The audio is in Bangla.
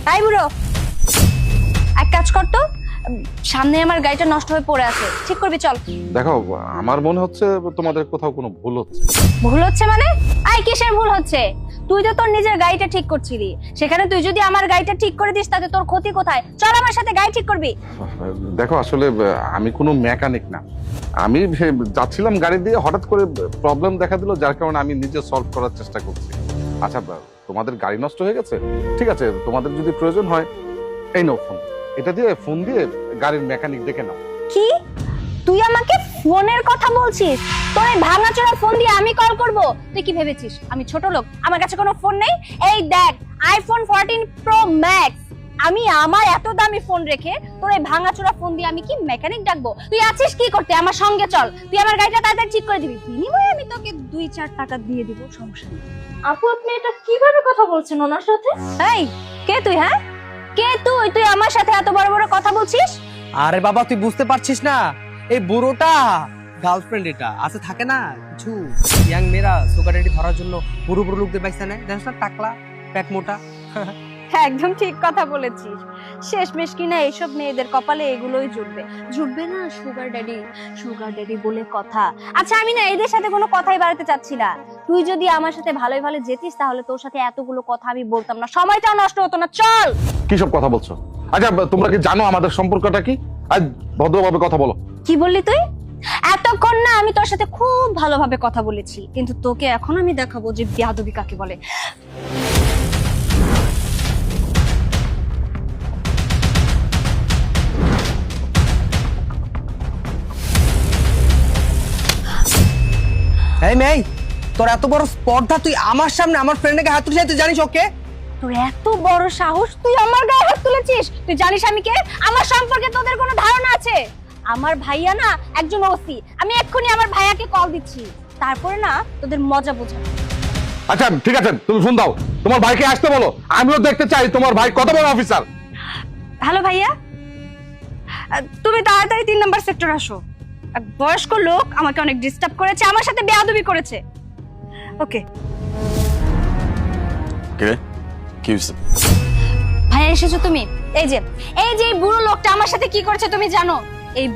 তাই বুড়ো, এক কাজ কর তো, সামনে আমার গাড়িটা নষ্ট হয়ে পড়ে আছে, ঠিক করবি চল। দেখো, আমার মনে হচ্ছে তোমাদের কোথাও কোনো ভুল হচ্ছে। ভুল হচ্ছে মানে? আই কিসের ভুল হচ্ছে? তুই তো তোর নিজের গাড়িটা ঠিক করছিলি, সেখানে তুই যদি আমার গাড়িটা ঠিক করে দিস তাতে তোর ক্ষতি কোথায়? চল আমার সাথে গাড়ি ঠিক করবি। দেখো, আসলে আমি কোনো মেকানিক না। আমি যাচ্ছিলাম গাড়ি দিয়ে, হঠাৎ করে প্রবলেম দেখা দিল, যার কারণে আমি নিজে সলভ করার চেষ্টা করছি। আচ্ছা, তোমাদের গাড়ি নষ্ট হয়ে গেছে, ঠিক আছে, তোমাদের যদি প্রয়োজন হয় এই নাও ফোন, এটা দিয়ে ফোন দিয়ে গাড়ির মেকানিক ডেকে নাও। কি? তুই আমাকে ফোনের কথা বলছিস? তোর এই ভাঙাচোরা ফোন দিয়ে আমি কল করব? তুই কি ভেবেছিস আমি ছোট লোক? আমার কাছে কোনো ফোন নেই। এই দেখ, আইফোন 14 প্রো ম্যাক্স, আমি আমার এত দামি ফোন রেখে তোর এই ভাঙাচোরা ফোন দিয়ে আমি কি মেকানিক ডাকবো? তুই আছিস কি করতে? আমার সঙ্গে চল, তুই আমার গাড়িটা তাড়াতাড়ি ঠিক করে দিবি, বিনিময়ে আমি তোকে 2-4 টাকা দিয়ে দিব, সমস্যা নেই। আপু আপনি এটা কিভাবে কথা বলছেন ওনার সাথে? এই কে তুই? হ্যাঁ, কে তুই? তুই আমার সাথে এত বড় বড় কথা বলছিস? আরে বাবা, তুই বুঝতে পারছিস না? এই বুড়োটা গার্লফ্রেন্ড, এটা আছে থাকে না কিছু ইয়াং মেয়েরা সুগার ড্যাডি ধরার জন্য বুড়ো বুড়ো লোকদের বাইসা নেয়, জানিস না, টাকলা পেট মোটা। হ্যাঁ, একদম ঠিক কথা বলেছিস। শেষমেশ কিনা এইসব মেয়েদের কপালে এগুলোই জুটবে। জুটবে না সুগার ড্যাডি বলে কথা। আচ্ছা, আমি না এদের সাথে কোনো কথাই বাড়াতে চাচ্ছি না। তুই যদি আমার সাথে ভালোই ভালো যেতিস তাহলে তোর সাথে এতগুলো কথা আমি বলতাম না, সময়টাও নষ্ট হতো না। চল। কি সব কথা বলছো? আচ্ছা, তোমরা কি জানো আমাদের সম্পর্কটা কি? আজ ভদ্রভাবে কথা বলো। কি বললি তুই? এতক্ষণ না আমি তোর সাথে খুব ভালোভাবে কথা বলেছি, কিন্তু তোকে এখন আমি দেখাবো যে বেয়াদবি কাকে বলে। এই মেয়ে, তোর এত বড় স্পর্ধা, তুই আমার সামনে আমার ফ্রেন্ডকে হাত তুলেছিস, তুই জানিস ওকে? তোর এত বড় সাহস, তুই আমার গায়ে হাত তুলেছিস? তুই জানিস আমি কে? আমার সম্পর্কে তোদের কোনো ধারণা আছে? আমার ভাইয়া না একজন ওসি, আমি এক্ষুনি আমার ভাইয়াকে কল দিচ্ছি, তারপরে না তোদের মজা বোঝাবো। আচ্ছা ঠিক আছে, তুমি ফোন দাও, তোমার ভাইকে আসতে বলো, আমিও দেখতে চাই তোমার ভাই কত বড় অফিসার। হ্যালো ভাইয়া, তুমি তাড়াতাড়ি 3 নম্বর সেক্টর আসো। এক বয়স্ক লোক আমাকে অনেক ডিস্টার্ব করেছে, আমার সাথে বেয়াদবি করেছে। ওকে কে? কি হইছে? ভাইয়া, এসেছো তুমি? এই যে এই বুড়ো লোকটা আমার সাথে কি করেছে তুমি জানো? এই